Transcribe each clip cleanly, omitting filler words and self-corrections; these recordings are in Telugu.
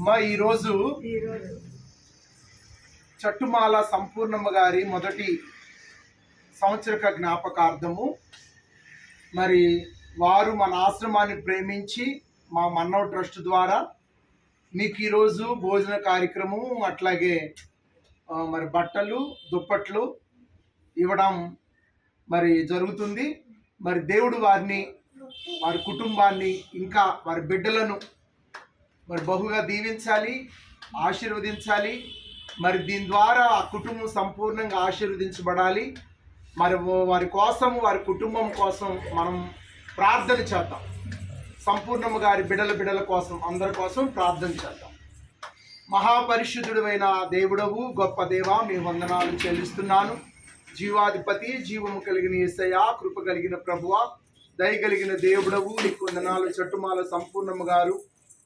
అమ్మా ఈరోజు చట్టుమాల సంపూర్ణమ్మ గారి మొదటి సంవత్సరక జ్ఞాపకార్థము. మరి వారు మన ఆశ్రమాన్ని ప్రేమించి మా మన్నవ్ ట్రస్ట్ ద్వారా మీకు ఈరోజు భోజన కార్యక్రమం, అట్లాగే మరి బట్టలు దుప్పట్లు ఇవ్వడం మరి జరుగుతుంది. మరి దేవుడు వారిని, వారి కుటుంబాన్ని, ఇంకా వారి బిడ్డలను మరి బహుగా దీవించాలి, ఆశీర్వదించాలి. మరి దీని ద్వారా ఆ కుటుంబం సంపూర్ణంగా ఆశీర్వదించబడాలి. మరి వారి కోసం, వారి కుటుంబం కోసం మనం ప్రార్థన చేద్దాం. సంపూర్ణమ్మ గారి బిడ్డల కోసం, అందరి కోసం ప్రార్థన చేద్దాం. మహాపరిశుద్ధుడైన దేవుడవు, గొప్ప దేవా, మీ వందనాలు చెల్లిస్తున్నాను. జీవాధిపతి, జీవము కలిగిన యేసయ్యా, కృప కలిగిన ప్రభువా, దయ కలిగిన దేవుడవు, నీకు వందనాలు. చట్టుమాల సంపూర్ణమ్మ గారు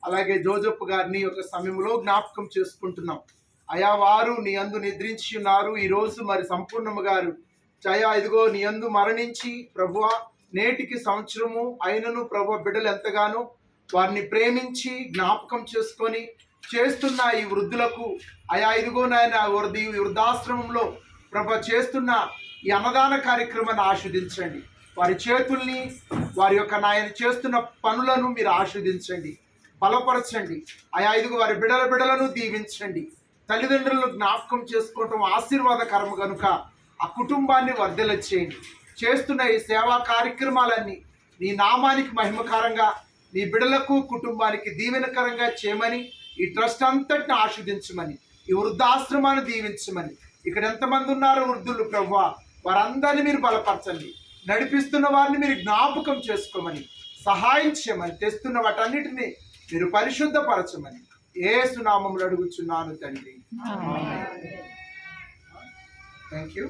అలాగే జోజప్ప గారిని ఒక సమయంలో జ్ఞాపకం చేసుకుంటున్నాం. అయా, వారు నీ అందు నిద్రించి ఉన్నారు. ఈరోజు మరి సంపూర్ణమ్మ గారు చయా ఇదిగో నీ అందు మరణించి ప్రభువా నేటికి సంవత్సరము అయినను ప్రభు బిడ్డలు ఎంతగానో వారిని ప్రేమించి జ్ఞాపకం చేసుకొని చేస్తున్న ఈ వృద్ధులకు అయా ఇదిగో నాయన వృద్ధాశ్రమంలో ప్రభు చేస్తున్న ఈ అన్నదాన కార్యక్రమాన్ని ఆస్వాదించండి. వారి చేతుల్ని, వారి యొక్క నాయన చేస్తున్న పనులను మీరు ఆస్వాదించండి, బలపరచండి. అయా ఇదిగో వారి బిడ్డలను దీవించండి. తల్లిదండ్రులను జ్ఞాపకం చేసుకోవటం ఆశీర్వాదకరము కనుక ఆ కుటుంబాన్ని వర్ధల చేయండి. చేస్తున్న ఈ సేవా కార్యక్రమాలన్నీ నీ నామానికి మహిమకరంగా, నీ బిడ్డలకు కుటుంబానికి దీవెనకరంగా చేయమని, ఈ ట్రస్ట్ అంతటిని ఆస్వాదించమని, ఈ వృద్ధాశ్రమాన్ని దీవించమని, ఇక్కడ ఎంతమంది ఉన్నారో వృద్ధులు ప్రభువా వారందరినీ మీరు బలపరచండి. నడిపిస్తున్న వారిని మీరు జ్ఞాపకం చేసుకోమని, సహాయం చేయమని, తెస్తున్న వాటన్నిటిని మీరు పరిశుద్ధపరచమని యేసు నామములో అడుగుచున్నాను తండ్రి. Thank you.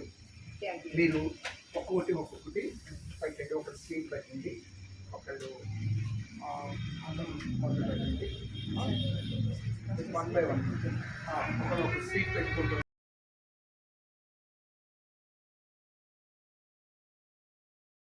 మీరు ఒక్కొక్కటి పెట్టండి. ఒకటి స్వీట్ పెట్టండి, ఒకళ్ళు అన్నం మొదలు పెట్టండి. 1 by 1 ఒకళ్ళు ఒక స్వీట్ పెట్టుకుంటూ